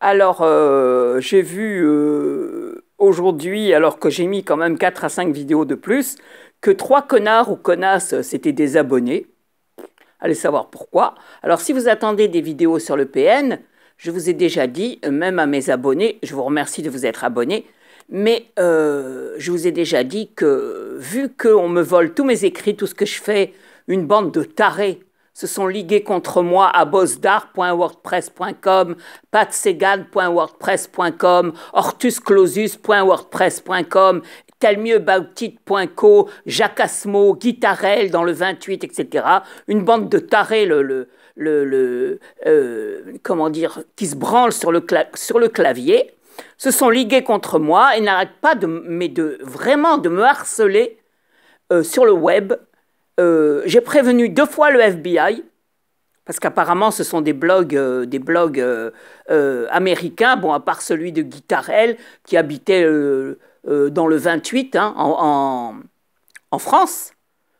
Alors, j'ai vu aujourd'hui, alors que j'ai mis quand même 4 à 5 vidéos de plus, que 3 connards ou connasses s'étaient désabonnés. Allez savoir pourquoi. Alors, si vous attendez des vidéos sur le PN, je vous ai déjà dit, même à mes abonnés, je vous remercie de vous être abonnés, mais je vous ai déjà dit que, vu qu'on me vole tous mes écrits, tout ce que je fais, une bande de tarés se sont ligués contre moi à bosdar.wordpress.com, patsegan.wordpress.com, hortusclausus.wordpress.com, telmieuxbautit.co, Jacasmo, Guitarel dans le 28, etc. Une bande de tarés, comment dire, qui se branlent sur le clavier, se sont ligués contre moi et n'arrêtent pas vraiment de me harceler sur le web. J'ai prévenu 2 fois le FBI, parce qu'apparemment ce sont des blogs américains, bon, à part celui de Guitarel, qui habitait dans le 28, hein, en France.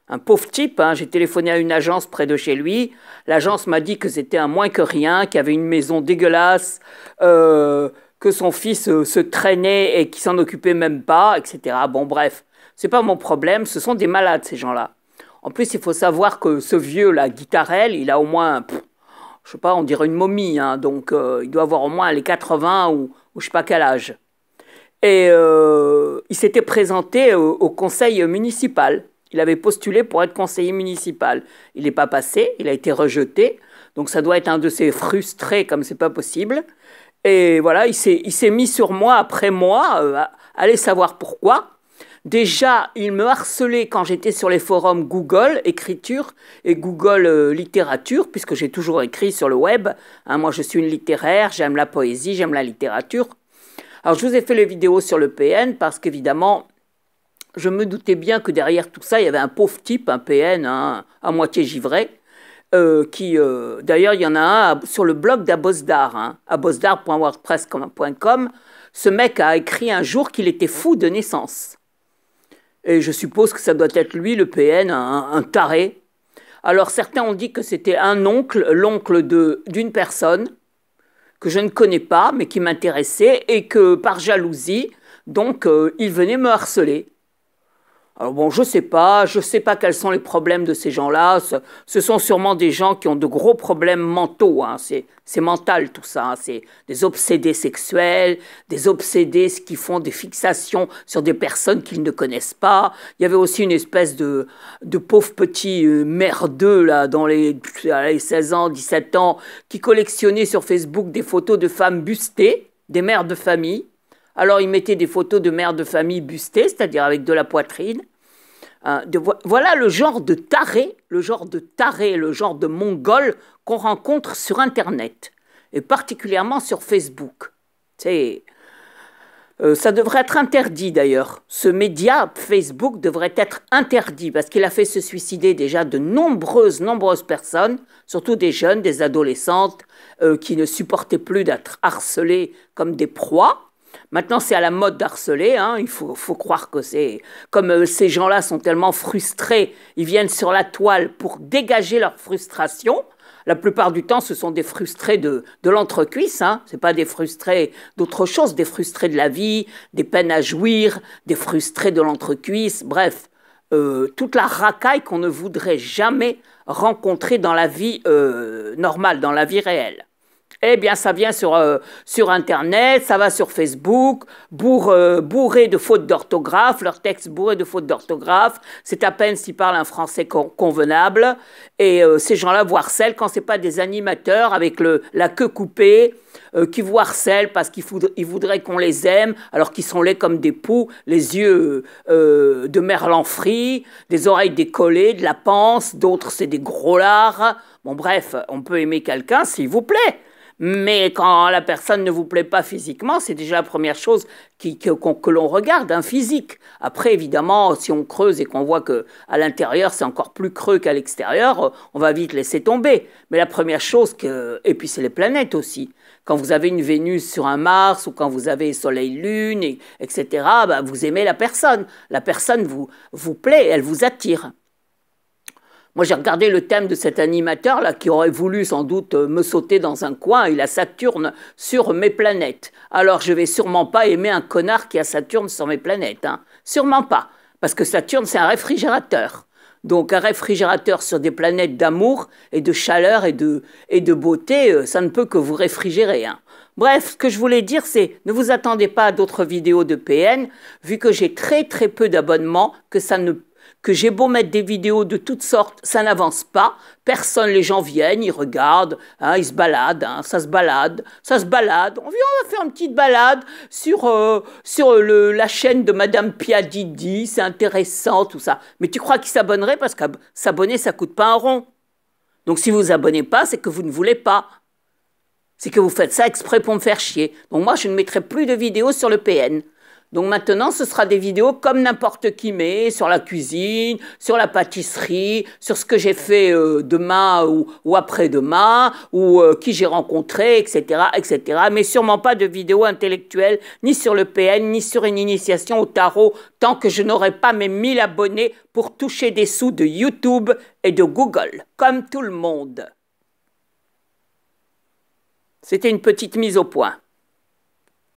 Un pauvre type, hein. J'ai téléphoné à une agence près de chez lui. L'agence m'a dit que c'était un moins que rien, qu'il y avait une maison dégueulasse, que son fils se traînait et qu'il s'en occupait même pas, etc. Bon, bref, c'est pas mon problème, ce sont des malades, ces gens-là. En plus, il faut savoir que ce vieux-là, Guitarel, il a au moins, je sais pas, on dirait une momie, hein, donc il doit avoir au moins les 80 ou je sais pas quel âge. Et il s'était présenté au conseil municipal. Il avait postulé pour être conseiller municipal. Il n'est pas passé, il a été rejeté. Donc ça doit être un de ces frustrés comme c'est pas possible. Et voilà, il s'est mis sur moi après moi, allez savoir pourquoi. Déjà, il me harcelait quand j'étais sur les forums Google Écriture et Google Littérature, puisque j'ai toujours écrit sur le web. Hein, moi, je suis une littéraire, j'aime la poésie, j'aime la littérature. Alors, je vous ai fait les vidéos sur le PN parce qu'évidemment, je me doutais bien que derrière tout ça, il y avait un pauvre type, un PN, hein, à moitié givré, d'ailleurs, il y en a un sur le blog d'Abosdar, hein, abosdar.wordpress.com. Ce mec a écrit un jour qu'il était fou de naissance. Et je suppose que ça doit être lui, le PN, un taré. Alors, certains ont dit que c'était un oncle, l'oncle d'une personne que je ne connais pas, mais qui m'intéressait, et que par jalousie, donc, il venait me harceler. Alors bon, je sais pas quels sont les problèmes de ces gens-là. Ce sont sûrement des gens qui ont de gros problèmes mentaux, hein. C'est mental tout ça, hein. C'est des obsédés sexuels, des obsédés qui font des fixations sur des personnes qu'ils ne connaissent pas. Il y avait aussi une espèce de pauvre petit merdeux là, dans les 16 ans, 17 ans, qui collectionnait sur Facebook des photos de femmes bustées, des mères de famille. Alors il mettait des photos de mères de famille bustées, c'est-à-dire avec de la poitrine. Voilà le genre de taré, le genre de mongol qu'on rencontre sur Internet, et particulièrement sur Facebook. Ça devrait être interdit d'ailleurs. Ce média, Facebook, devrait être interdit parce qu'il a fait se suicider déjà de nombreuses personnes, surtout des jeunes, des adolescentes, qui ne supportaient plus d'être harcelées comme des proies. Maintenant, c'est à la mode d'harceler, hein. Il faut croire que c'est... Comme ces gens-là sont tellement frustrés, ils viennent sur la toile pour dégager leur frustration. La plupart du temps, ce sont des frustrés de l'entrecuisse, hein. Ce n'est pas des frustrés d'autre chose, des frustrés de la vie, des peines à jouir, des frustrés de l'entrecuisse, bref. Toute la racaille qu'on ne voudrait jamais rencontrer dans la vie normale, dans la vie réelle. Eh bien, ça vient sur Internet, ça va sur Facebook, bourré de fautes d'orthographe, leur texte bourré de fautes d'orthographe, c'est à peine s'ils parlent un français convenable, et ces gens-là vous harcèlent quand ce n'est pas des animateurs avec la queue coupée, qui vous harcèlent parce qu'ils voudraient qu'on les aime, alors qu'ils sont laids comme des poux, les yeux de merlan frit, des oreilles décollées, de la panse, d'autres c'est des gros lards. Bon bref, on peut aimer quelqu'un s'il vous plaît. Mais quand la personne ne vous plaît pas physiquement, c'est déjà la première chose que l'on regarde, un physique. Après, évidemment, si on creuse et qu'on voit qu'à l'intérieur, c'est encore plus creux qu'à l'extérieur, on va vite laisser tomber. Mais la première chose, et puis c'est les planètes aussi. Quand vous avez une Vénus sur un Mars ou quand vous avez Soleil-Lune, etc., bah, vous aimez la personne. La personne vous plaît, elle vous attire. Moi, j'ai regardé le thème de cet animateur-là qui aurait voulu sans doute me sauter dans un coin. Il a Saturne sur mes planètes. Alors, je vais sûrement pas aimer un connard qui a Saturne sur mes planètes. Hein. Sûrement pas. Parce que Saturne, c'est un réfrigérateur. Donc, un réfrigérateur sur des planètes d'amour et de chaleur et de beauté, ça ne peut que vous réfrigérer. Hein. Bref, ce que je voulais dire, c'est ne vous attendez pas à d'autres vidéos de PN, vu que j'ai très très peu d'abonnements, que j'ai beau mettre des vidéos de toutes sortes, ça n'avance pas. Personne, les gens viennent, ils regardent, hein, ils se baladent, hein, ça se balade. On vient, on va faire une petite balade sur la chaîne de Madame Pia Didi, c'est intéressant, tout ça. Mais tu crois qu'ils s'abonneraient parce que s'abonner, ça coûte pas un rond. Donc si vous vous abonnez pas, c'est que vous ne voulez pas. C'est que vous faites ça exprès pour me faire chier. Donc moi, je ne mettrai plus de vidéos sur le PN. Donc maintenant, ce sera des vidéos comme n'importe qui met, sur la cuisine, sur la pâtisserie, sur ce que j'ai fait demain ou après-demain, ou qui j'ai rencontré, etc., etc. Mais sûrement pas de vidéos intellectuelles, ni sur le PN, ni sur une initiation au tarot, tant que je n'aurai pas mes 1000 abonnés pour toucher des sous de YouTube et de Google, comme tout le monde. C'était une petite mise au point.